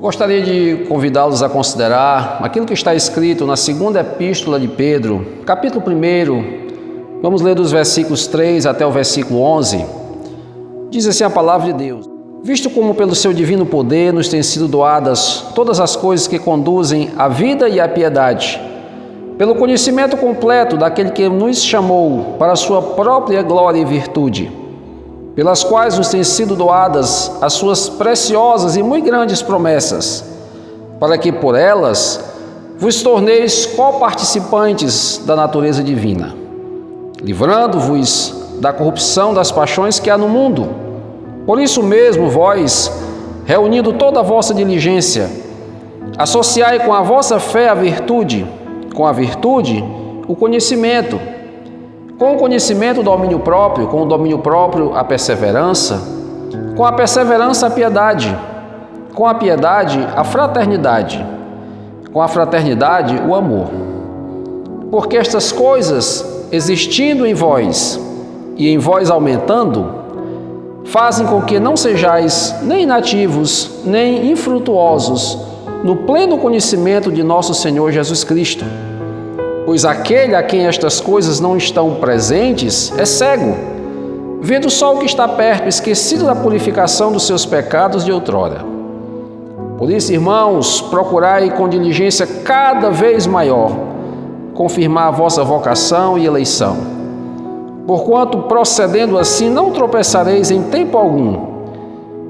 Gostaria de convidá-los a considerar aquilo que está escrito na segunda epístola de Pedro, capítulo 1, vamos ler dos versículos 3 até o versículo 11. Diz assim a palavra de Deus: Visto como pelo seu divino poder nos têm sido doadas todas as coisas que conduzem à vida e à piedade, pelo conhecimento completo daquele que nos chamou para a sua própria glória e virtude, pelas quais nos têm sido doadas as suas preciosas e muito grandes promessas, para que por elas vos torneis coparticipantes da natureza divina, livrando-vos da corrupção das paixões que há no mundo. Por isso mesmo, vós, reunindo toda a vossa diligência, associai com a vossa fé a virtude, com a virtude o conhecimento, com o conhecimento o domínio próprio, com o domínio próprio a perseverança, com a perseverança a piedade, com a piedade a fraternidade, com a fraternidade o amor. Porque estas coisas, existindo em vós e em vós aumentando, fazem com que não sejais nem inativos, nem infrutuosos no pleno conhecimento de nosso Senhor Jesus Cristo. Pois aquele a quem estas coisas não estão presentes é cego, vendo só o que está perto, esquecido da purificação dos seus pecados de outrora. Por isso, irmãos, procurai com diligência cada vez maior confirmar a vossa vocação e eleição, porquanto, procedendo assim, não tropeçareis em tempo algum,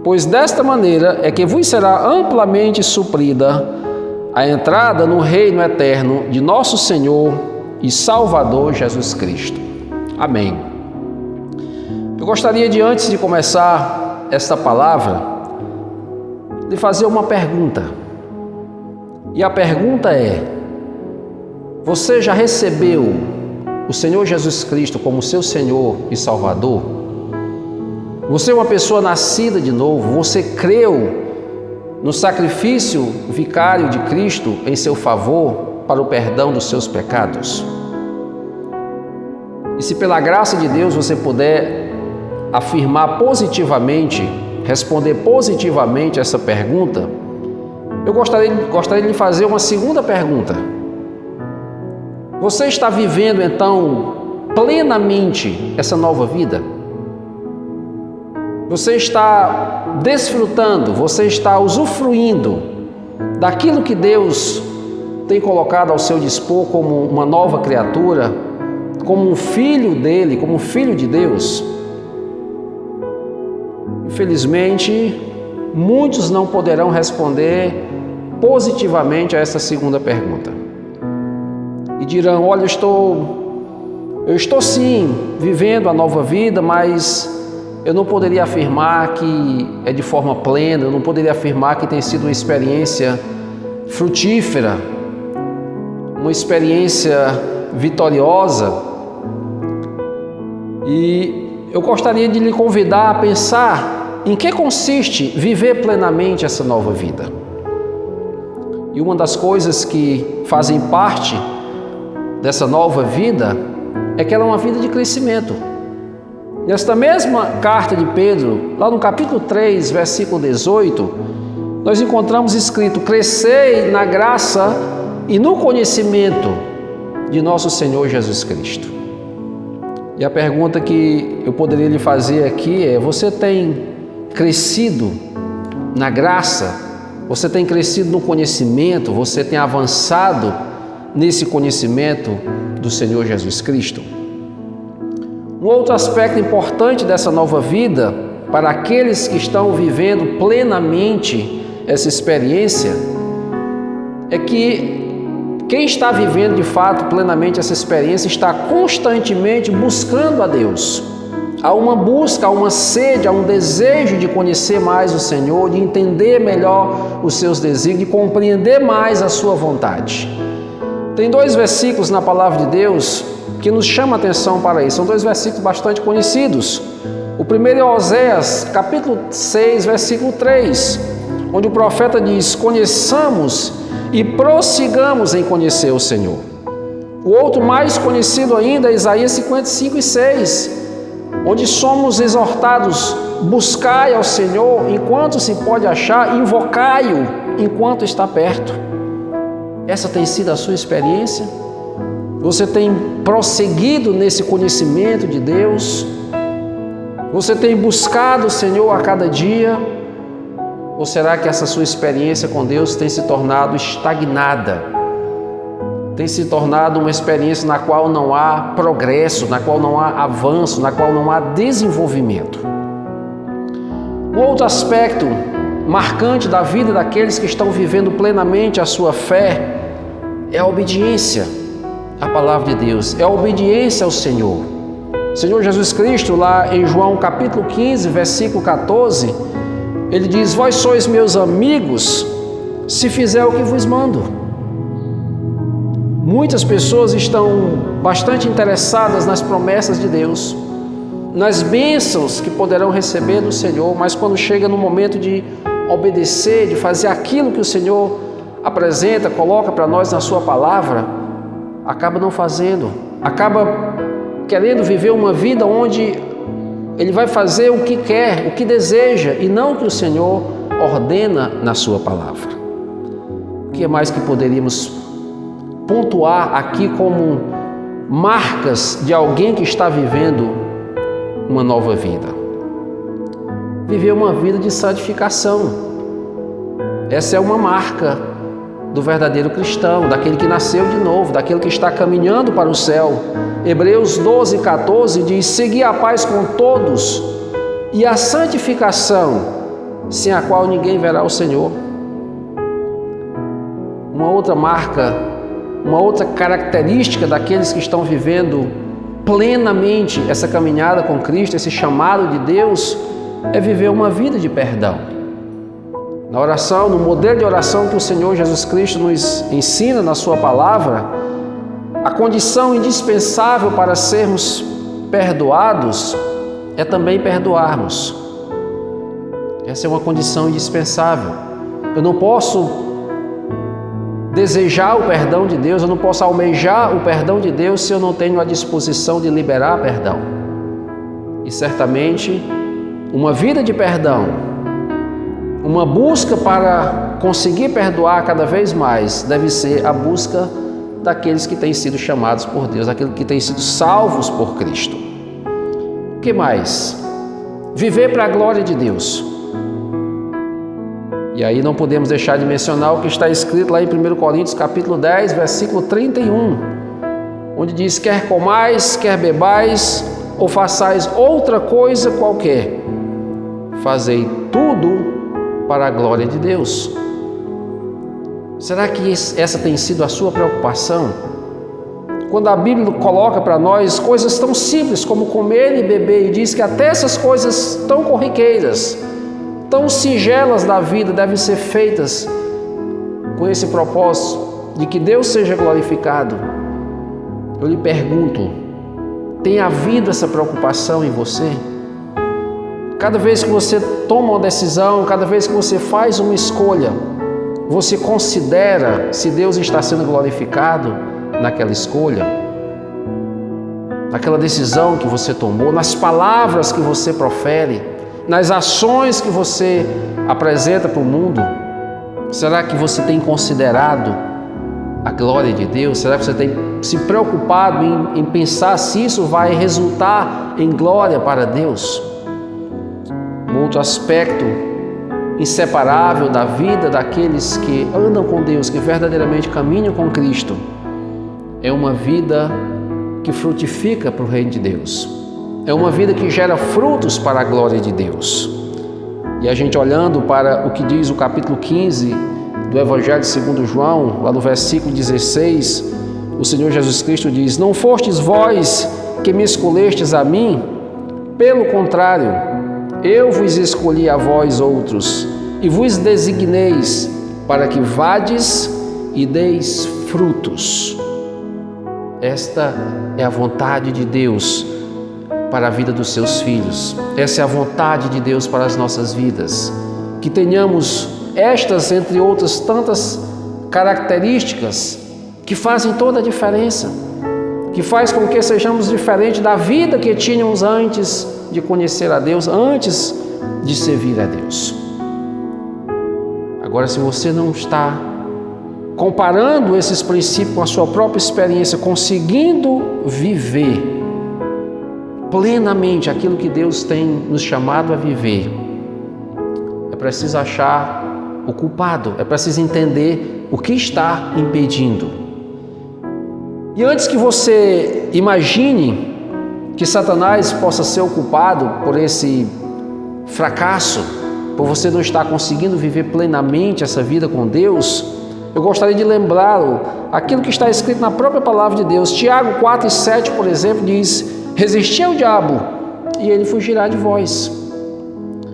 pois desta maneira é que vos será amplamente suprida a entrada no reino eterno de nosso Senhor e Salvador Jesus Cristo. Amém. Eu gostaria de, antes de começar esta palavra, de fazer uma pergunta. E a pergunta é: você já recebeu o Senhor Jesus Cristo como seu Senhor e Salvador? Você é uma pessoa nascida de novo? Você creu no sacrifício vicário de Cristo em seu favor para o perdão dos seus pecados? E se pela graça de Deus você puder afirmar positivamente, responder positivamente essa pergunta, eu gostaria de lhe fazer uma segunda pergunta. Você está vivendo então plenamente essa nova vida? Você está desfrutando, você está usufruindo daquilo que Deus tem colocado ao seu dispor como uma nova criatura, como um filho dele, como um filho de Deus? Infelizmente, muitos não poderão responder positivamente a essa segunda pergunta. E dirão: olha, eu estou sim vivendo a nova vida, mas eu não poderia afirmar que é de forma plena, eu não poderia afirmar que tem sido uma experiência frutífera, uma experiência vitoriosa. E eu gostaria de lhe convidar a pensar em que consiste viver plenamente essa nova vida. E uma das coisas que fazem parte dessa nova vida é que ela é uma vida de crescimento. Nesta mesma carta de Pedro, lá no capítulo 3, versículo 18, nós encontramos escrito: crescei na graça e no conhecimento de nosso Senhor Jesus Cristo. E a pergunta que eu poderia lhe fazer aqui é: você tem crescido na graça? Você tem crescido no conhecimento? Você tem avançado nesse conhecimento do Senhor Jesus Cristo? Um outro aspecto importante dessa nova vida, para aqueles que estão vivendo plenamente essa experiência, é que quem está vivendo de fato plenamente essa experiência está constantemente buscando a Deus. Há uma busca, há uma sede, há um desejo de conhecer mais o Senhor, de entender melhor os seus desígnios, de compreender mais a sua vontade. Tem dois versículos na palavra de Deus que nos chama a atenção para isso. São dois versículos bastante conhecidos. O primeiro é Oséias, capítulo 6, versículo 3, onde o profeta diz: conheçamos e prossigamos em conhecer o Senhor. O outro mais conhecido ainda é Isaías 55 e 6, onde somos exortados: buscai ao Senhor enquanto se pode achar, invocai-o enquanto está perto. Essa tem sido a sua experiência? Você tem prosseguido nesse conhecimento de Deus? Você tem buscado o Senhor a cada dia? Ou será que essa sua experiência com Deus tem se tornado estagnada? Tem se tornado uma experiência na qual não há progresso, na qual não há avanço, na qual não há desenvolvimento. Um outro aspecto marcante da vida daqueles que estão vivendo plenamente a sua fé é a obediência à palavra de Deus, é a obediência ao Senhor. O Senhor Jesus Cristo, lá em João capítulo 15, versículo 14, Ele diz: vós sois meus amigos, se fizer o que vos mando. Muitas pessoas estão bastante interessadas nas promessas de Deus, nas bênçãos que poderão receber do Senhor, mas quando chega no momento de obedecer, de fazer aquilo que o Senhor apresenta, coloca para nós na sua palavra, acaba não fazendo, acaba querendo viver uma vida onde ele vai fazer o que quer, o que deseja, e não o que o Senhor ordena na sua palavra. O que é mais que poderíamos pontuar aqui como marcas de alguém que está vivendo uma nova vida? Viver uma vida de santificação. Essa é uma marca do verdadeiro cristão, daquele que nasceu de novo, daquele que está caminhando para o céu. Hebreus 12, 14 diz: segui a paz com todos e a santificação, sem a qual ninguém verá o Senhor. Uma outra marca, uma outra característica daqueles que estão vivendo plenamente essa caminhada com Cristo, esse chamado de Deus, é viver uma vida de perdão. Na oração, no modelo de oração que o Senhor Jesus Cristo nos ensina na sua palavra, a condição indispensável para sermos perdoados é também perdoarmos. Essa é uma condição indispensável. Eu não posso desejar o perdão de Deus, eu não posso almejar o perdão de Deus se eu não tenho a disposição de liberar perdão. E certamente, uma vida de perdão, uma busca para conseguir perdoar cada vez mais, deve ser a busca daqueles que têm sido chamados por Deus, daqueles que têm sido salvos por Cristo. O que mais? Viver para a glória de Deus. E aí não podemos deixar de mencionar o que está escrito lá em 1 Coríntios capítulo 10, versículo 31, onde diz: quer comais, quer bebais, ou façais outra coisa qualquer, fazei tudo para a glória de Deus. Será que essa tem sido a sua preocupação? Quando a Bíblia coloca para nós coisas tão simples como comer e beber, e diz que até essas coisas tão corriqueiras, tão singelas da vida, devem ser feitas com esse propósito de que Deus seja glorificado. Eu lhe pergunto, tem havido essa preocupação em você? Cada vez que você toma uma decisão, cada vez que você faz uma escolha, você considera se Deus está sendo glorificado naquela escolha, naquela decisão que você tomou, nas palavras que você profere, nas ações que você apresenta para o mundo? Será que você tem considerado a glória de Deus? Será que você tem se preocupado em pensar se isso vai resultar em glória para Deus? Um outro aspecto inseparável da vida daqueles que andam com Deus, que verdadeiramente caminham com Cristo, é uma vida que frutifica para o reino de Deus. É uma vida que gera frutos para a glória de Deus. E a gente olhando para o que diz o capítulo 15 do Evangelho segundo João, lá no versículo 16, o Senhor Jesus Cristo diz: não fostes vós que me escolhestes a mim, pelo contrário, eu vos escolhi a vós outros, e vos designeis para que vades e deis frutos. Esta é a vontade de Deus para a vida dos seus filhos. Essa é a vontade de Deus para as nossas vidas. Que tenhamos estas, entre outras tantas características que fazem toda a diferença, que faz com que sejamos diferentes da vida que tínhamos antes de conhecer a Deus, antes de servir a Deus. Agora, se você não está comparando esses princípios com a sua própria experiência, conseguindo viver plenamente aquilo que Deus tem nos chamado a viver, é preciso achar o culpado, é preciso entender o que está impedindo. E antes que você imagine que Satanás possa ser o culpado por esse fracasso, por você não estar conseguindo viver plenamente essa vida com Deus, eu gostaria de lembrá-lo aquilo que está escrito na própria palavra de Deus. Tiago 4:7, por exemplo, diz: resisti ao diabo e ele fugirá de vós.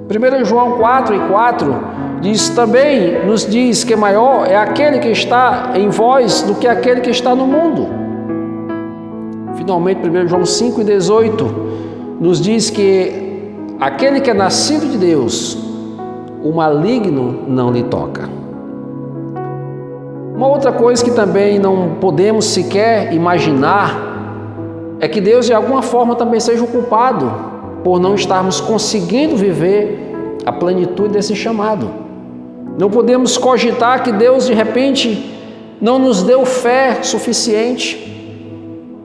1 João 4:4 também nos diz que maior é aquele que está em vós do que aquele que está no mundo. Finalmente, 1 João 5:18 nos diz que aquele que é nascido de Deus, o maligno não lhe toca. Uma outra coisa que também não podemos sequer imaginar é que Deus de alguma forma também seja o culpado por não estarmos conseguindo viver a plenitude desse chamado. Não podemos cogitar que Deus de repente não nos deu fé suficiente,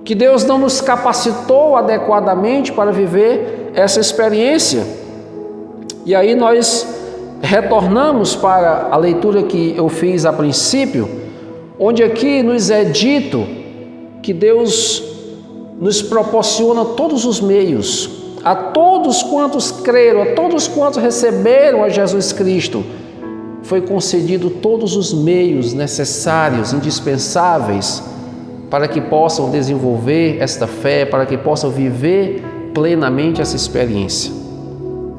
que Deus não nos capacitou adequadamente para viver essa experiência. E aí nós retornamos para a leitura que eu fiz a princípio, onde aqui nos é dito que Deus nos proporciona todos os meios, a todos quantos creram, a todos quantos receberam a Jesus Cristo, foi concedido todos os meios necessários, indispensáveis, para que possam desenvolver esta fé, para que possam viver plenamente essa experiência.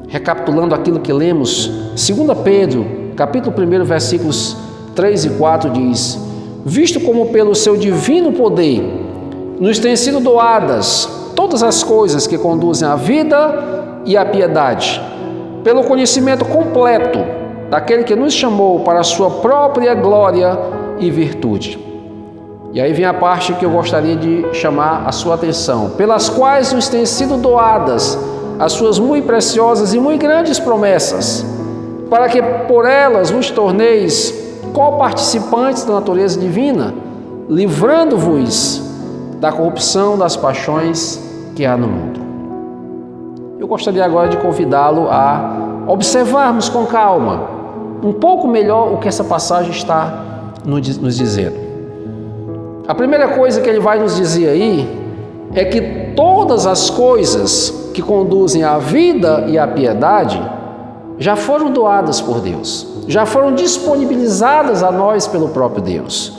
Recapitulando aquilo que lemos, 2 Pedro, capítulo 1, versículos 3 e 4 diz: visto como pelo seu divino poder nos têm sido doadas todas as coisas que conduzem à vida e à piedade, pelo conhecimento completo daquele que nos chamou para a sua própria glória e virtude. E aí vem a parte que eu gostaria de chamar a sua atenção: pelas quais nos têm sido doadas as suas muito preciosas e muito grandes promessas, para que por elas vos torneis co-participantes da natureza divina, livrando-vos da corrupção das paixões que há no mundo. Eu gostaria agora de convidá-lo a observarmos com calma um pouco melhor o que essa passagem está nos dizendo. A primeira coisa que ele vai nos dizer aí é que todas as coisas que conduzem à vida e à piedade já foram doadas por Deus, já foram disponibilizadas a nós pelo próprio Deus.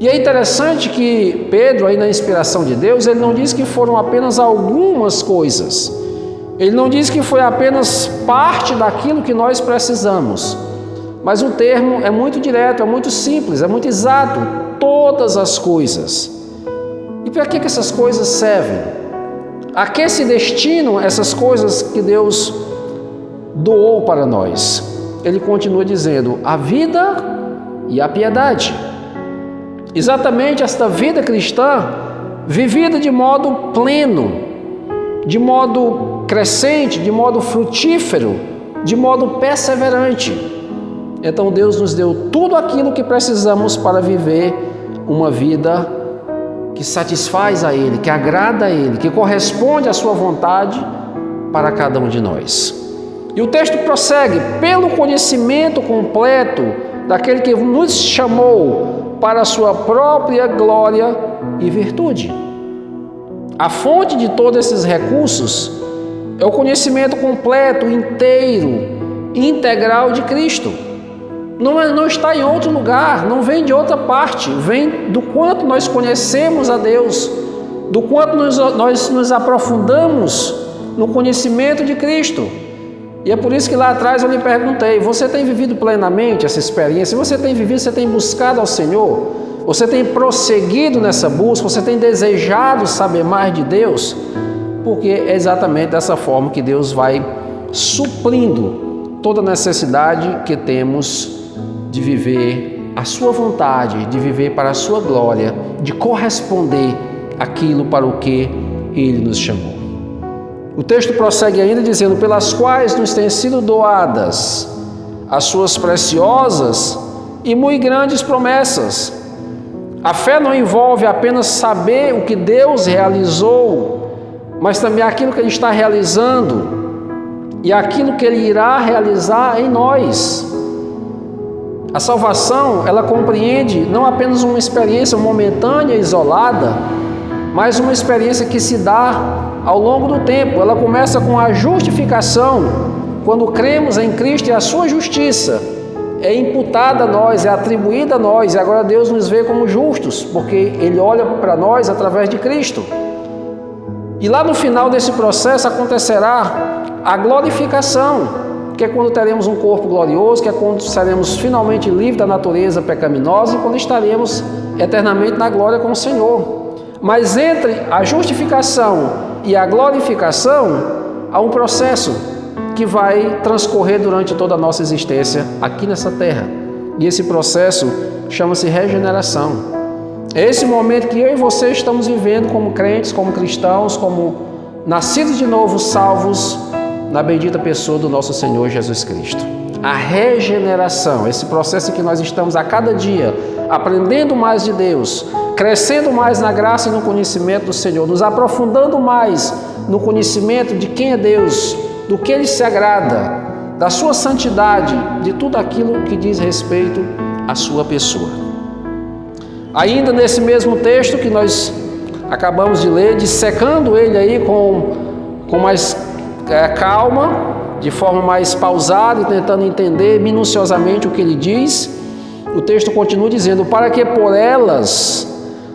E é interessante que Pedro, aí na inspiração de Deus, ele não diz que foram apenas algumas coisas, ele não diz que foi apenas parte daquilo que nós precisamos, mas o termo é muito direto, é muito simples, é muito exato: todas as coisas. E para que essas coisas servem? A que se destinam essas coisas que Deus doou para nós? Ele continua dizendo: a vida e a piedade. Exatamente esta vida cristã, vivida de modo pleno, de modo crescente, de modo frutífero, de modo perseverante. Então Deus nos deu tudo aquilo que precisamos para viver uma vida que satisfaz a Ele, que agrada a Ele, que corresponde à sua vontade para cada um de nós. E o texto prossegue: pelo conhecimento completo daquele que nos chamou para a sua própria glória e virtude. A fonte de todos esses recursos é o conhecimento completo, inteiro, integral de Cristo. Não está em outro lugar, não vem de outra parte, vem do quanto nós conhecemos a Deus, do quanto nós nos aprofundamos no conhecimento de Cristo. E é por isso que lá atrás eu lhe perguntei: você tem vivido plenamente essa experiência? Você tem vivido, você tem buscado ao Senhor? Você tem prosseguido nessa busca? Você tem desejado saber mais de Deus? Porque é exatamente dessa forma que Deus vai suprindo toda a necessidade que temos de viver a sua vontade, de viver para a sua glória, de corresponder àquilo para o que Ele nos chamou. O texto prossegue ainda dizendo: pelas quais nos têm sido doadas as suas preciosas e muito grandes promessas. A fé não envolve apenas saber o que Deus realizou, mas também aquilo que Ele está realizando e aquilo que Ele irá realizar em nós. A salvação, ela compreende não apenas uma experiência momentânea e isolada, mas uma experiência que se dá ao longo do tempo. Ela começa com a justificação, quando cremos em Cristo e a sua justiça é imputada a nós, é atribuída a nós, e agora Deus nos vê como justos, porque Ele olha para nós através de Cristo. E lá no final desse processo acontecerá a glorificação, que é quando teremos um corpo glorioso, que é quando seremos finalmente livres da natureza pecaminosa e quando estaremos eternamente na glória com o Senhor. Mas entre a justificação e a glorificação, há um processo que vai transcorrer durante toda a nossa existência aqui nessa terra. E esse processo chama-se regeneração. É esse momento que eu e você estamos vivendo como crentes, como cristãos, como nascidos de novo, salvos na bendita pessoa do nosso Senhor Jesus Cristo. A regeneração, esse processo em que nós estamos a cada dia aprendendo mais de Deus, crescendo mais na graça e no conhecimento do Senhor, nos aprofundando mais no conhecimento de quem é Deus, do que Ele se agrada, da sua santidade, de tudo aquilo que diz respeito à sua pessoa. Ainda nesse mesmo texto que nós acabamos de ler, dissecando ele aí com mais calma, de forma mais pausada e tentando entender minuciosamente o que ele diz, o texto continua dizendo: para que por elas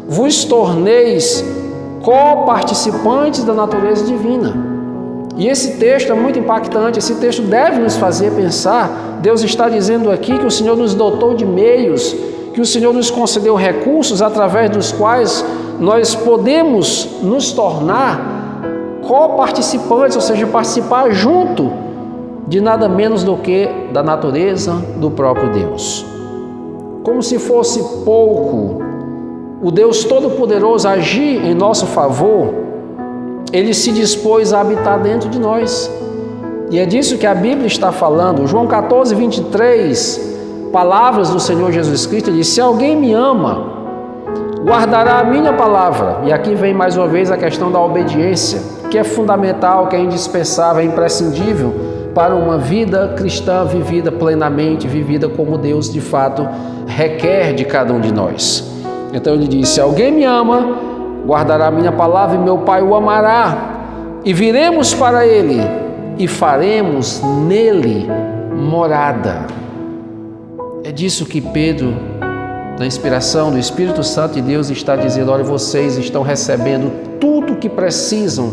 vos torneis co-participantes da natureza divina. E esse texto é muito impactante, esse texto deve nos fazer pensar. Deus está dizendo aqui que o Senhor nos dotou de meios, que o Senhor nos concedeu recursos através dos quais nós podemos nos tornar co-participantes, ou seja, participar junto de nada menos do que da natureza do próprio Deus. Como se fosse pouco o Deus Todo-Poderoso agir em nosso favor, Ele se dispôs a habitar dentro de nós. E é disso que a Bíblia está falando. João 14, 23, palavras do Senhor Jesus Cristo, Ele diz: se alguém me ama, guardará a minha palavra. E aqui vem mais uma vez a questão da obediência, que é fundamental, que é indispensável, é imprescindível para uma vida cristã vivida plenamente, vivida como Deus de fato requer de cada um de nós. Então ele diz: se alguém me ama, guardará a minha palavra, e meu Pai o amará, e viremos para ele e faremos nele morada. É disso que Pedro, na inspiração do Espírito Santo de Deus, está dizendo: olha, vocês estão recebendo tudo o que precisam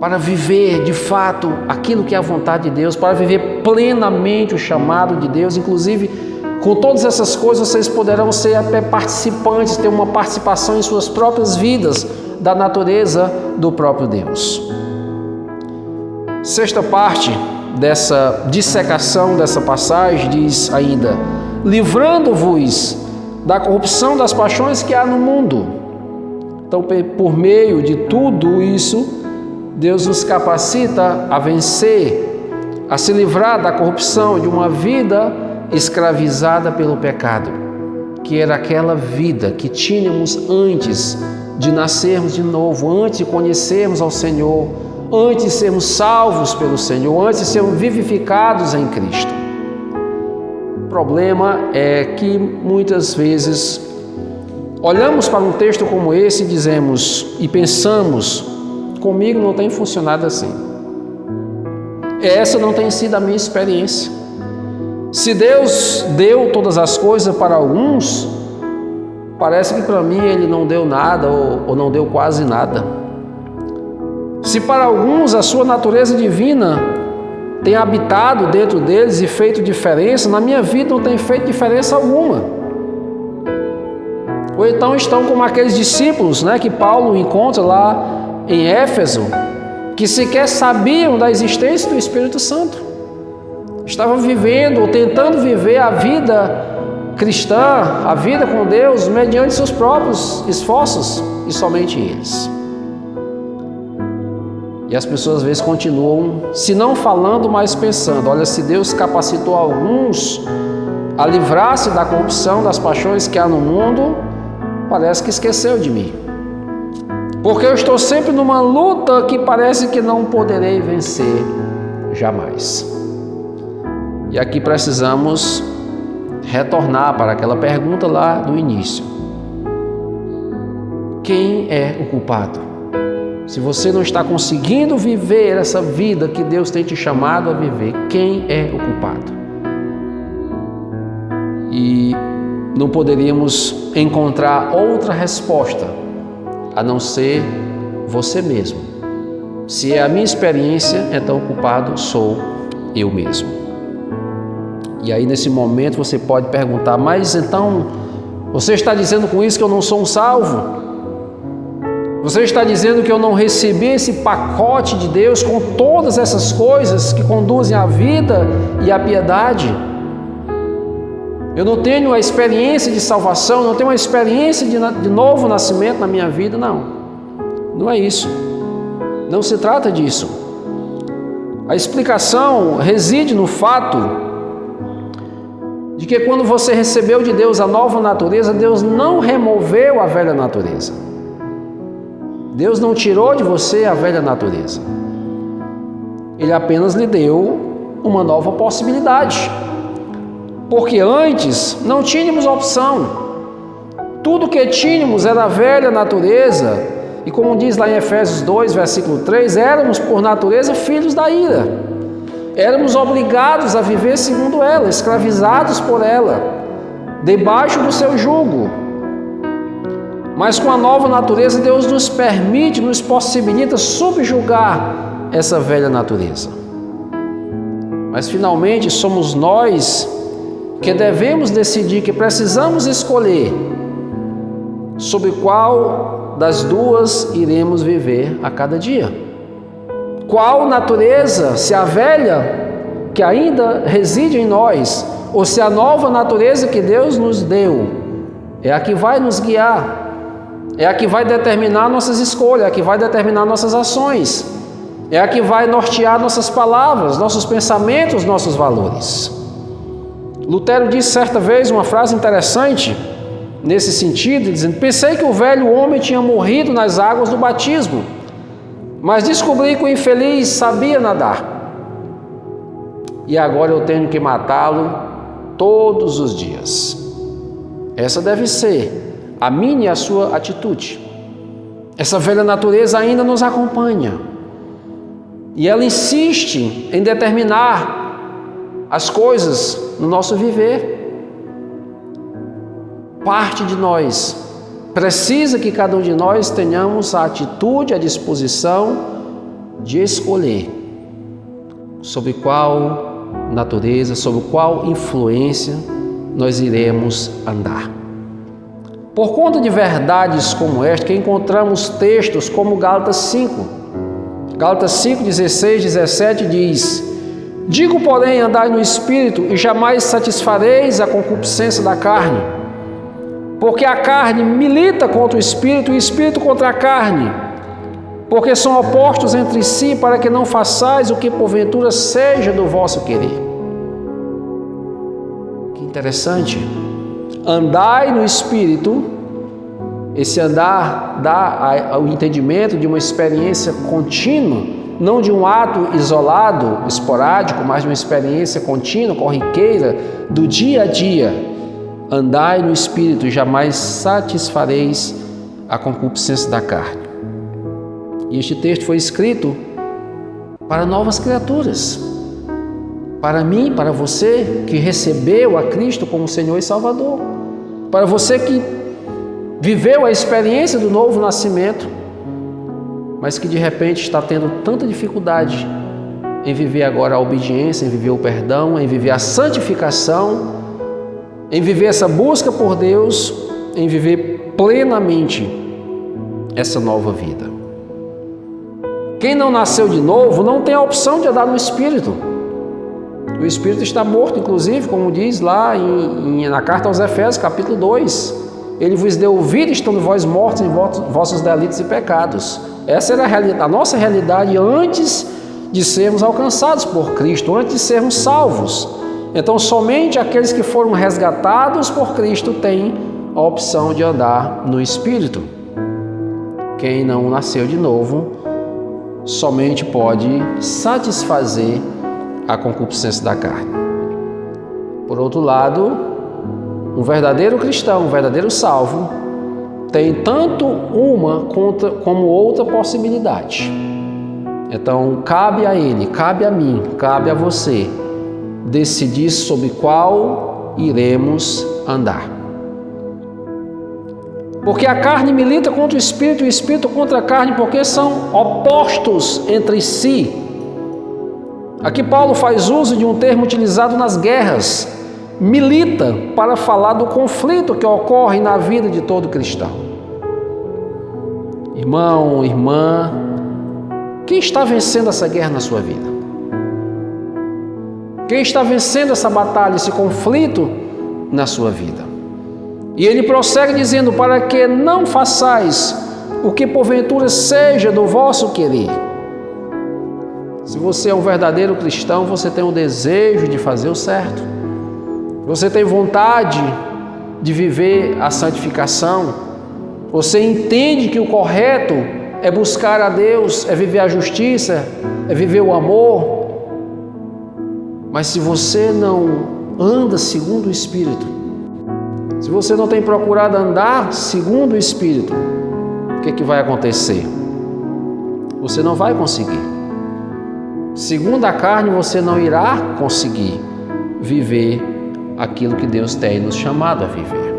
para viver de fato aquilo que é a vontade de Deus, para viver plenamente o chamado de Deus. Inclusive, com todas essas coisas, vocês poderão ser até participantes, ter uma participação em suas próprias vidas da natureza do próprio Deus. Sexta parte dessa dissecação dessa passagem diz ainda: livrando-vos da corrupção das paixões que há no mundo. Então, por meio de tudo isso, Deus nos capacita a vencer, a se livrar da corrupção de uma vida escravizada pelo pecado, que era aquela vida que tínhamos antes de nascermos de novo, antes de conhecermos ao Senhor, antes de sermos salvos pelo Senhor, antes de sermos vivificados em Cristo. O problema é que muitas vezes olhamos para um texto como esse e dizemos e pensamos: comigo não tem funcionado assim. Essa não tem sido a minha experiência. Se Deus deu todas as coisas para alguns, parece que para mim Ele não deu nada ou não deu quase nada. Se para alguns a sua natureza divina tem habitado dentro deles e feito diferença, na minha vida não tem feito diferença alguma. Ou então estão como aqueles discípulos, que Paulo encontra lá em Éfeso, que sequer sabiam da existência do Espírito Santo. Estavam vivendo ou tentando viver a vida cristã, a vida com Deus, mediante seus próprios esforços, e somente eles. E E as pessoas às vezes continuam, se não falando, mas pensando: olha, se Deus capacitou alguns a livrar-se da corrupção, das paixões que há no mundo, parece que esqueceu de mim. Porque eu estou sempre numa luta que parece que não poderei vencer jamais. E aqui precisamos retornar para aquela pergunta lá do início: quem é o culpado? Se você não está conseguindo viver essa vida que Deus tem te chamado a viver, quem é o culpado? E não poderíamos encontrar outra resposta a não ser você mesmo. Se é a minha experiência, então o culpado sou eu mesmo. E aí nesse momento você pode perguntar: mas então você está dizendo com isso que eu não sou um salvo? Você está dizendo que eu não recebi esse pacote de Deus com todas essas coisas que conduzem à vida e à piedade? Eu não tenho a experiência de salvação, não tenho a experiência de novo nascimento na minha vida? Não, não é isso. Não se trata disso. A explicação reside no fato de que quando você recebeu de Deus a nova natureza, Deus não removeu a velha natureza. Deus não tirou de você a velha natureza. Ele apenas lhe deu uma nova possibilidade. Porque antes não tínhamos opção. Tudo que tínhamos era a velha natureza. E como diz lá em Efésios 2, versículo 3, éramos por natureza filhos da ira. Éramos obrigados a viver segundo ela, escravizados por ela, debaixo do seu jugo. Mas com a nova natureza, Deus nos permite, nos possibilita subjugar essa velha natureza. Mas finalmente somos nós que devemos decidir, que precisamos escolher sobre qual das duas iremos viver a cada dia. Qual natureza, se a velha que ainda reside em nós, ou se a nova natureza que Deus nos deu, é a que vai nos guiar, é a que vai determinar nossas escolhas, é a que vai determinar nossas ações, é a que vai nortear nossas palavras, nossos pensamentos, nossos valores. Lutero disse certa vez uma frase interessante nesse sentido, dizendo: pensei que o velho homem tinha morrido nas águas do batismo, mas descobri que o infeliz sabia nadar, e agora eu tenho que matá-lo todos os dias. Essa deve ser a minha e a sua atitude. Essa velha natureza ainda nos acompanha e ela insiste em determinar as coisas no nosso viver. Parte de nós precisa que cada um de nós tenhamos a atitude, a disposição de escolher sobre qual natureza, sobre qual influência nós iremos andar. Por conta de verdades como esta, que encontramos textos como Gálatas 5. Gálatas 5, 16, 17 diz: digo, porém, andai no Espírito, e jamais satisfareis a concupiscência da carne. Porque a carne milita contra o Espírito, e o Espírito contra a carne. Porque são opostos entre si, para que não façais o que porventura seja do vosso querer. Que interessante. Andai no Espírito, esse andar dá ao entendimento de uma experiência contínua, não de um ato isolado, esporádico, mas de uma experiência contínua, corriqueira, do dia a dia. Andai no Espírito e jamais satisfareis a concupiscência da carne. E este texto foi escrito para novas criaturas, para mim, para você que recebeu a Cristo como Senhor e Salvador, para você que viveu a experiência do novo nascimento, mas que de repente está tendo tanta dificuldade em viver agora a obediência, em viver o perdão, em viver a santificação, em viver essa busca por Deus, em viver plenamente essa nova vida. Quem não nasceu de novo não tem a opção de andar no Espírito. O Espírito está morto, inclusive, como diz lá na carta aos Efésios, capítulo 2. Ele vos deu vida, estando vós mortos em vossos delitos e pecados. Essa era a nossa realidade antes de sermos alcançados por Cristo, antes de sermos salvos. Então, somente aqueles que foram resgatados por Cristo têm a opção de andar no Espírito. Quem não nasceu de novo somente pode satisfazer a concupiscência da carne. Por outro lado, um verdadeiro cristão, um verdadeiro salvo, tem tanto uma como outra possibilidade. Então, cabe a ele, cabe a mim, cabe a você decidir sobre qual iremos andar. Porque a carne milita contra o Espírito e o Espírito contra a carne, porque são opostos entre si. Aqui Paulo faz uso de um termo utilizado nas guerras, milita, para falar do conflito que ocorre na vida de todo cristão. Irmão, irmã, quem está vencendo essa guerra na sua vida? Quem está vencendo essa batalha, esse conflito na sua vida? E ele prossegue dizendo, para que não façais o que porventura seja do vosso querer. Se você é um verdadeiro cristão, você tem o desejo de fazer o certo. Você tem vontade de viver a santificação. Você entende que o correto é buscar a Deus, é viver a justiça, é viver o amor. Mas se você não anda segundo o Espírito, se você não tem procurado andar segundo o Espírito, o que vai acontecer? Você não vai conseguir. Segundo a carne, você não irá conseguir viver aquilo que Deus tem nos chamado a viver.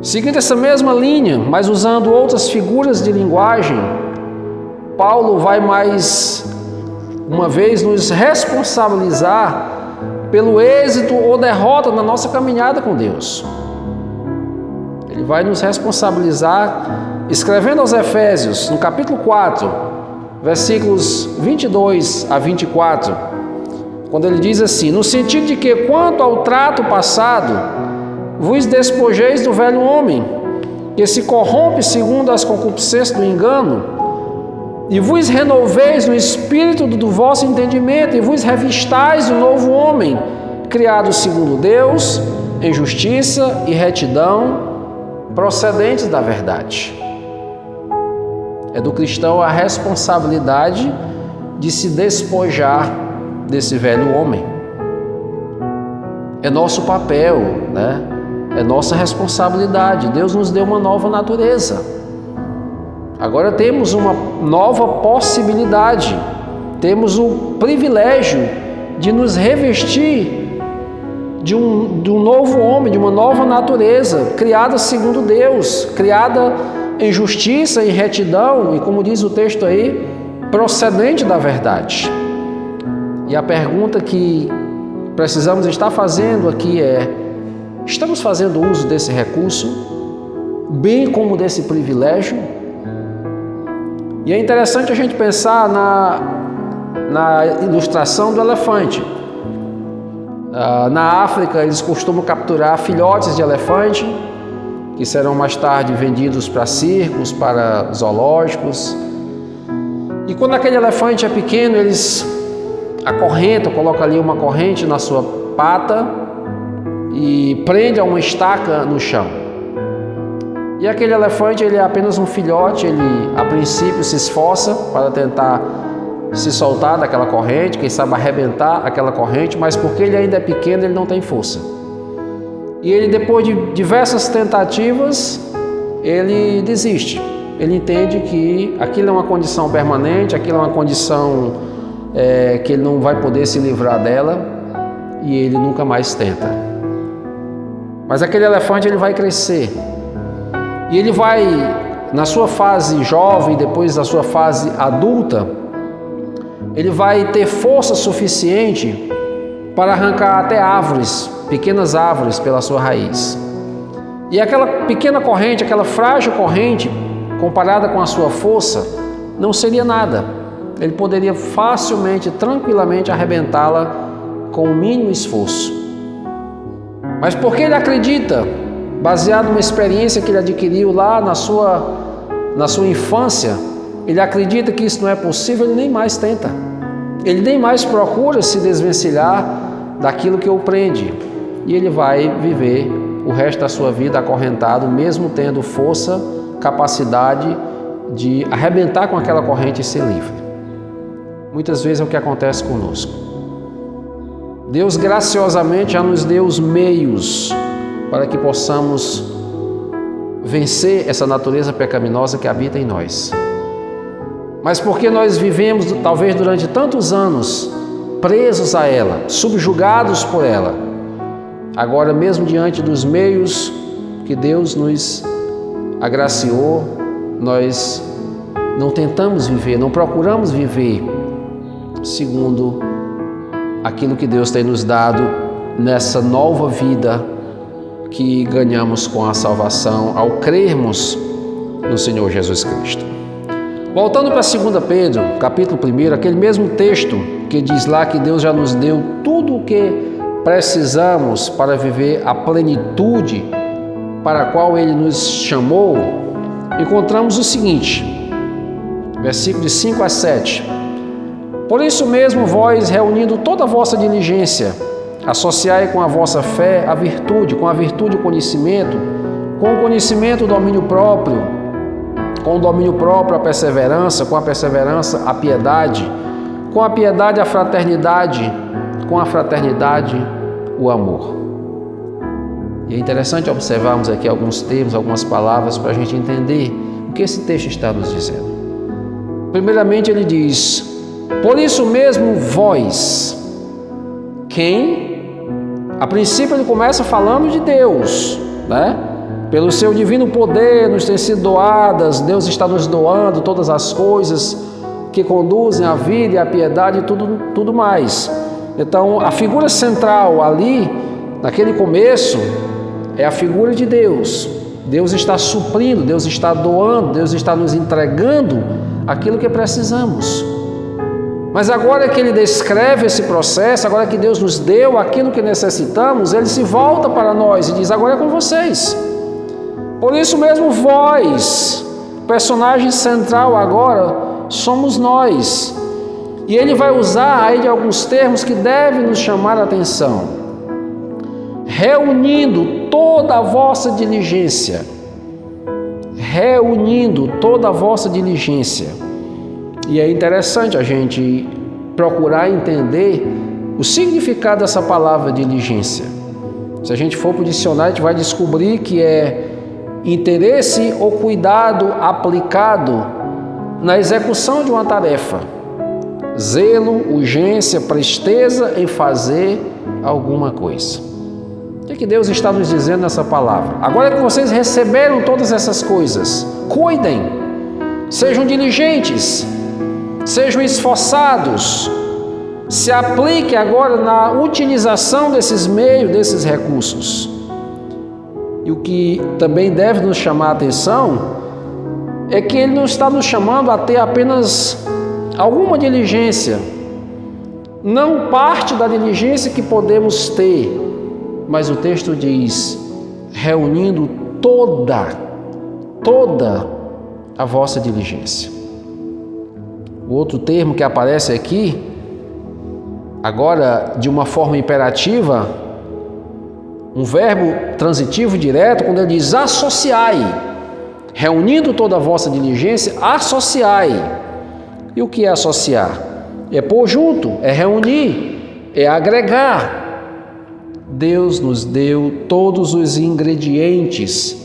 Seguindo essa mesma linha, mas usando outras figuras de linguagem, Paulo vai mais uma vez nos responsabilizar pelo êxito ou derrota na nossa caminhada com Deus. Ele vai nos responsabilizar escrevendo aos Efésios, no capítulo 4, versículos 22 a 24, quando ele diz assim, no sentido de que, quanto ao trato passado, vos despojeis do velho homem, que se corrompe segundo as concupiscências do engano, e vos renoveis no espírito do vosso entendimento, e vos revistais do novo homem, criado segundo Deus, em justiça e retidão, procedentes da verdade. É do cristão a responsabilidade de se despojar desse velho homem. É nosso papel, né? É nossa responsabilidade. Deus nos deu uma nova natureza. Agora temos uma nova possibilidade, temos o privilégio de nos revestir de um novo homem, de uma nova natureza, criada segundo Deus, criada em justiça, em retidão e, como diz o texto aí, procedente da verdade. E a pergunta que precisamos estar fazendo aqui é: estamos fazendo uso desse recurso, bem como desse privilégio? E é interessante a gente pensar na ilustração do elefante. Na África, eles costumam capturar filhotes de elefante, que serão mais tarde vendidos para circos, para zoológicos. E quando aquele elefante é pequeno, eles acorrentam, colocam ali uma corrente na sua pata e prendem a uma estaca no chão. E aquele elefante, ele é apenas um filhote, ele a princípio se esforça para tentar se soltar daquela corrente, quem sabe arrebentar aquela corrente, mas porque ele ainda é pequeno, ele não tem força. E ele, depois de diversas tentativas, ele desiste. Ele entende que aquilo é uma condição permanente, aquilo é uma condição que ele não vai poder se livrar dela, e ele nunca mais tenta. Mas aquele elefante, ele vai crescer. E ele vai, na sua fase jovem, depois da sua fase adulta, ele vai ter força suficiente para arrancar até árvores, pequenas árvores, pela sua raiz. E aquela pequena corrente, aquela frágil corrente, comparada com a sua força, não seria nada. Ele poderia facilmente, tranquilamente arrebentá-la com o mínimo esforço. Mas porque ele acredita, baseado numa experiência que ele adquiriu lá na sua na sua infância, ele acredita que isso não é possível, ele nem mais tenta. Ele nem mais procura se desvencilhar daquilo que o prende. E ele vai viver o resto da sua vida acorrentado, mesmo tendo força, capacidade de arrebentar com aquela corrente e ser livre. Muitas vezes é o que acontece conosco. Deus graciosamente já nos deu os meios para que possamos vencer essa natureza pecaminosa que habita em nós. Mas porque nós vivemos, talvez durante tantos anos, presos a ela, subjugados por ela, agora mesmo diante dos meios que Deus nos agraciou, nós não tentamos viver, não procuramos viver segundo aquilo que Deus tem nos dado nessa nova vida que ganhamos com a salvação ao crermos no Senhor Jesus Cristo. Voltando para 2 Pedro, capítulo 1, aquele mesmo texto que diz lá que Deus já nos deu tudo o que precisamos para viver a plenitude para a qual Ele nos chamou, encontramos o seguinte, versículos de 5 a 7. Por isso mesmo, vós, reunindo toda a vossa diligência, associai com a vossa fé a virtude, com a virtude o conhecimento, com o conhecimento o domínio próprio, com o domínio próprio a perseverança, com a perseverança a piedade, com a piedade a fraternidade, com a fraternidade o amor. E é interessante observarmos aqui alguns termos, algumas palavras para a gente entender o que esse texto está nos dizendo. Primeiramente ele diz, por isso mesmo vós, quem? A princípio ele começa falando de Deus, né? Pelo seu divino poder nos tem sido doadas, Deus está nos doando todas as coisas que conduzem à vida e à piedade e tudo mais. Então a figura central ali, naquele começo, é a figura de Deus. Deus está suprindo, Deus está doando, Deus está nos entregando aquilo que precisamos. Mas agora que Ele descreve esse processo, agora que Deus nos deu aquilo que necessitamos, Ele se volta para nós e diz, agora é com vocês. Por isso mesmo vós, o personagem central agora, somos nós. E Ele vai usar aí de alguns termos que devem nos chamar a atenção. Reunindo toda a vossa diligência. Reunindo toda a vossa diligência. E é interessante a gente procurar entender o significado dessa palavra diligência. Se a gente for para o dicionário, a gente vai descobrir que é interesse ou cuidado aplicado na execução de uma tarefa. Zelo, urgência, presteza em fazer alguma coisa. O que Deus está nos dizendo nessa palavra? Agora que vocês receberam todas essas coisas, cuidem, sejam diligentes, sejam esforçados, se apliquem agora na utilização desses meios, desses recursos. E o que também deve nos chamar a atenção é que Ele não está nos chamando a ter apenas alguma diligência, não parte da diligência que podemos ter, mas o texto diz, reunindo toda a vossa diligência. O outro termo que aparece aqui, agora de uma forma imperativa, um verbo transitivo direto, quando ele diz associai, reunindo toda a vossa diligência, associai. E o que é associar? É pôr junto, é reunir, é agregar. Deus nos deu todos os ingredientes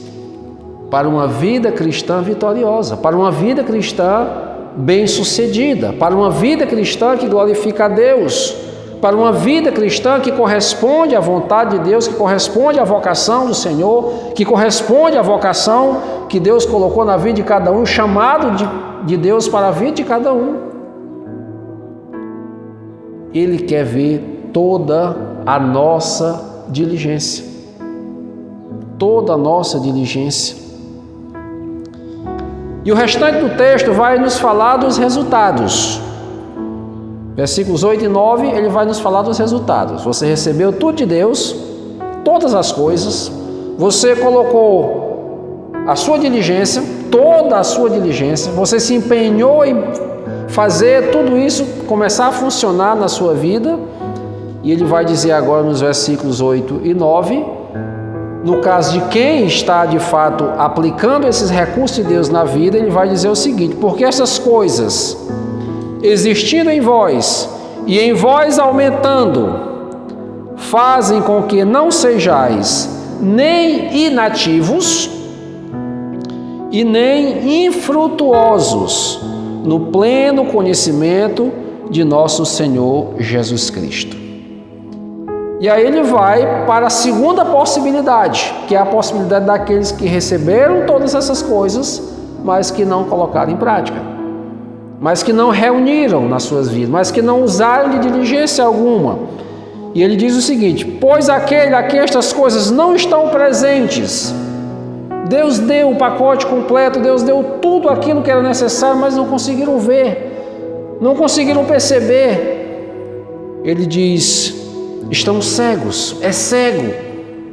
para uma vida cristã vitoriosa, para uma vida cristã bem-sucedida, para uma vida cristã que glorifica a Deus, para uma vida cristã que corresponde à vontade de Deus, que corresponde à vocação do Senhor, que corresponde à vocação que Deus colocou na vida de cada um, chamado de Deus para a vida de cada um. Ele quer ver toda a nossa diligência, toda a nossa diligência. E o restante do texto vai nos falar dos resultados. Versículos 8 e 9, ele vai nos falar dos resultados. Você recebeu tudo de Deus, todas as coisas, você colocou a sua diligência, toda a sua diligência, você se empenhou em fazer tudo isso começar a funcionar na sua vida, e ele vai dizer agora nos versículos 8 e 9, no caso de quem está de fato aplicando esses recursos de Deus na vida, ele vai dizer o seguinte: porque essas coisas, existindo em vós e em vós aumentando, fazem com que não sejais nem inativos e nem infrutuosos no pleno conhecimento de nosso Senhor Jesus Cristo. E aí ele vai para a segunda possibilidade, que é a possibilidade daqueles que receberam todas essas coisas, mas que não colocaram em prática, mas que não reuniram nas suas vidas, mas que não usaram de diligência alguma. E ele diz o seguinte: pois aquele a quem estas coisas não estão presentes, Deus deu o pacote completo, Deus deu tudo aquilo que era necessário, mas não conseguiram ver, não conseguiram perceber. Ele diz: estão cegos, é cego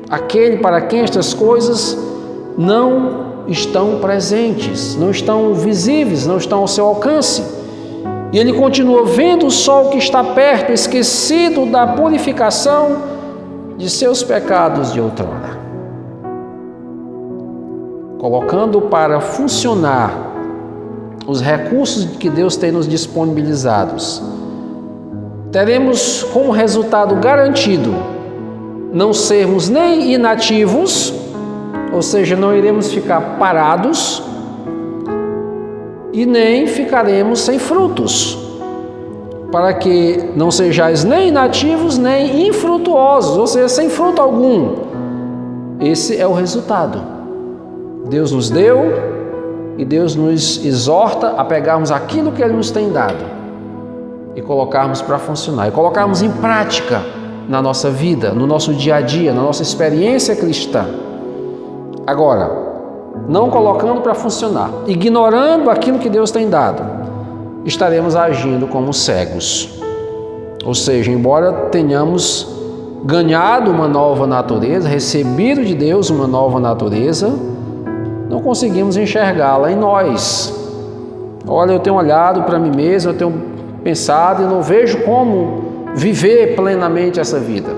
aquele para quem estas coisas não estão presentes, não estão visíveis, não estão ao seu alcance. E ele continua: vendo o sol que está perto, esquecido da purificação de seus pecados de outrora. Colocando para funcionar os recursos que Deus tem nos disponibilizados, teremos como resultado garantido não sermos nem inativos, ou seja, não iremos ficar parados, e nem ficaremos sem frutos, para que não sejais nem inativos nem infrutuosos, ou seja, sem fruto algum. Esse é o resultado. Deus nos deu e Deus nos exorta a pegarmos aquilo que Ele nos tem dado e colocarmos para funcionar, e colocarmos em prática na nossa vida, no nosso dia a dia, na nossa experiência cristã. Agora, não colocando para funcionar, ignorando aquilo que Deus tem dado, estaremos agindo como cegos. Ou seja, embora tenhamos ganhado uma nova natureza, recebido de Deus uma nova natureza, não conseguimos enxergá-la em nós. Olha, eu tenho olhado para mim mesmo, eu tenho pensado e não vejo como viver plenamente essa vida.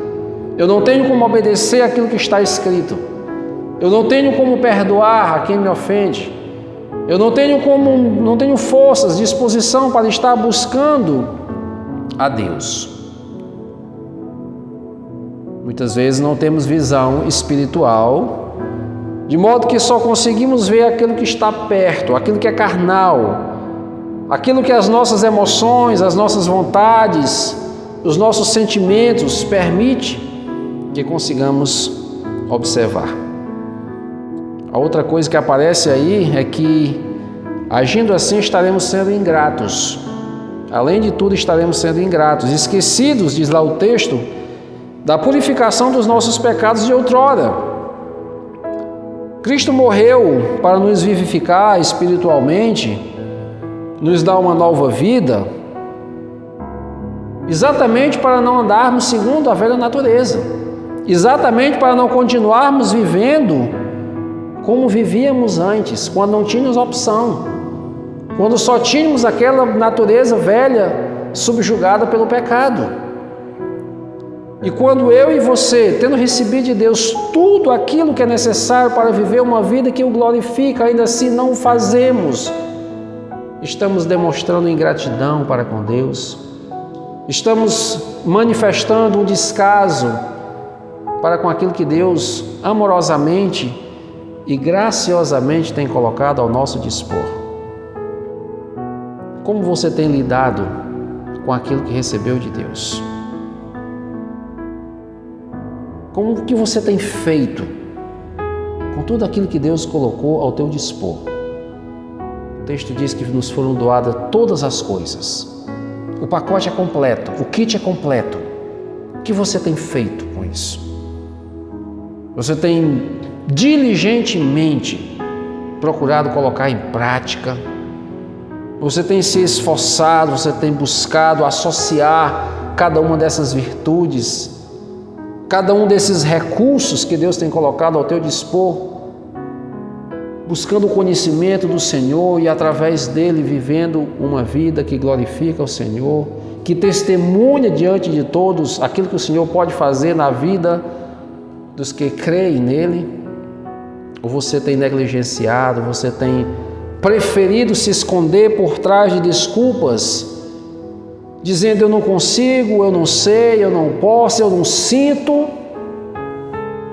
Eu não tenho como obedecer aquilo que está escrito. Eu não tenho como perdoar a quem me ofende. Eu não tenho forças, disposição para estar buscando a Deus. Muitas vezes não temos visão espiritual, de modo que só conseguimos ver aquilo que está perto, aquilo que é carnal, aquilo que as nossas emoções, as nossas vontades, os nossos sentimentos permitem que consigamos observar. A outra coisa que aparece aí é que, agindo assim, estaremos sendo ingratos. Além de tudo, estaremos sendo ingratos, esquecidos, diz lá o texto, da purificação dos nossos pecados de outrora. Cristo morreu para nos vivificar espiritualmente, nos dar uma nova vida, exatamente para não andarmos segundo a velha natureza, exatamente para não continuarmos vivendo como vivíamos antes, quando não tínhamos opção, quando só tínhamos aquela natureza velha subjugada pelo pecado. E quando eu e você, tendo recebido de Deus tudo aquilo que é necessário para viver uma vida que o glorifica, ainda assim não o fazemos, estamos demonstrando ingratidão para com Deus, estamos manifestando um descaso para com aquilo que Deus amorosamente e graciosamente tem colocado ao nosso dispor. Como você tem lidado com aquilo que recebeu de Deus? Como que você tem feito com tudo aquilo que Deus colocou ao teu dispor? O texto diz que nos foram doadas todas as coisas. O pacote é completo, o kit é completo. O que você tem feito com isso? Você tem diligentemente procurado colocar em prática? Você tem se esforçado, você tem buscado associar cada uma dessas virtudes, cada um desses recursos que Deus tem colocado ao teu dispor, buscando o conhecimento do Senhor e através dele vivendo uma vida que glorifica o Senhor, que testemunha diante de todos aquilo que o Senhor pode fazer na vida dos que creem nele? Ou você tem negligenciado, você tem preferido se esconder por trás de desculpas, dizendo eu não consigo, eu não sei, eu não posso, eu não sinto,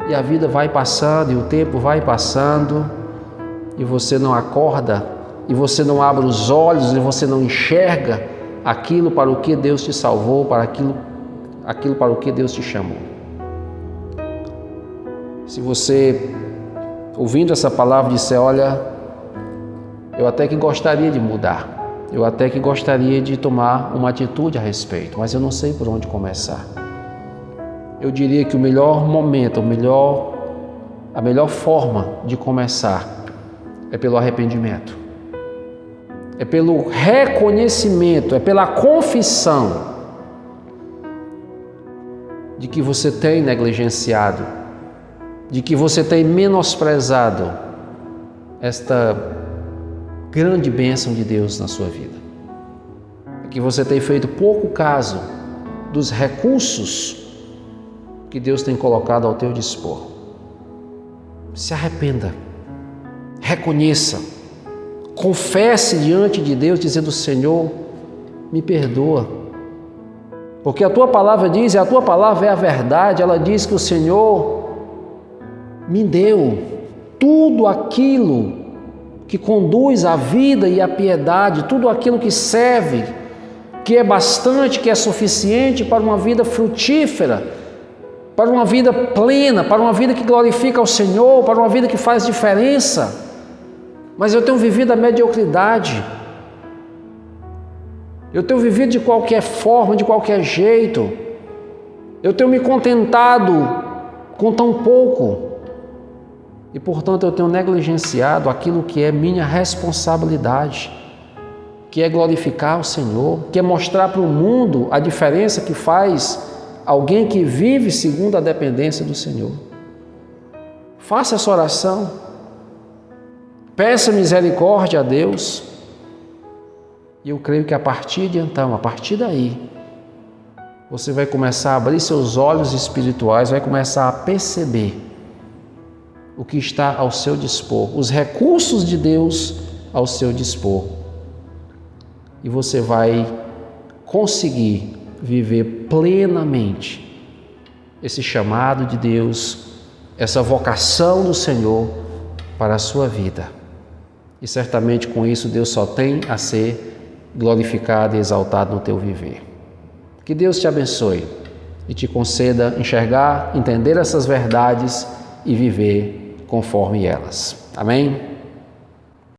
e a vida vai passando e o tempo vai passando e você não acorda, e você não abre os olhos, e você não enxerga aquilo para o que Deus te salvou, para aquilo para o que Deus te chamou. Se você, ouvindo essa palavra, disser, olha, eu até que gostaria de mudar, eu até que gostaria de tomar uma atitude a respeito, mas eu não sei por onde começar. Eu diria que o melhor momento, a melhor forma de começar é pelo arrependimento, é pelo reconhecimento, é pela confissão de que você tem negligenciado, de que você tem menosprezado esta grande bênção de Deus na sua vida, que você tem feito pouco caso dos recursos que Deus tem colocado ao teu dispor. Se arrependa, reconheça, confesse diante de Deus, dizendo, Senhor, me perdoa, porque a tua palavra diz, e a tua palavra é a verdade, ela diz que o Senhor me deu tudo aquilo que conduz à vida e à piedade, tudo aquilo que serve, que é bastante, que é suficiente para uma vida frutífera, para uma vida plena, para uma vida que glorifica ao Senhor, para uma vida que faz diferença. Mas eu tenho vivido a mediocridade, eu tenho vivido de qualquer forma, de qualquer jeito, eu tenho me contentado com tão pouco, e portanto eu tenho negligenciado aquilo que é minha responsabilidade, que é glorificar o Senhor, que é mostrar para o mundo a diferença que faz alguém que vive segundo a dependência do Senhor. Faça essa oração, peça misericórdia a Deus, e eu creio que a partir de então, a partir daí, você vai começar a abrir seus olhos espirituais, vai começar a perceber o que está ao seu dispor, os recursos de Deus ao seu dispor, e você vai conseguir viver plenamente esse chamado de Deus, essa vocação do Senhor para a sua vida. E certamente com isso Deus só tem a ser glorificado e exaltado no teu viver. Que Deus te abençoe e te conceda enxergar, entender essas verdades e viver conforme elas. Amém?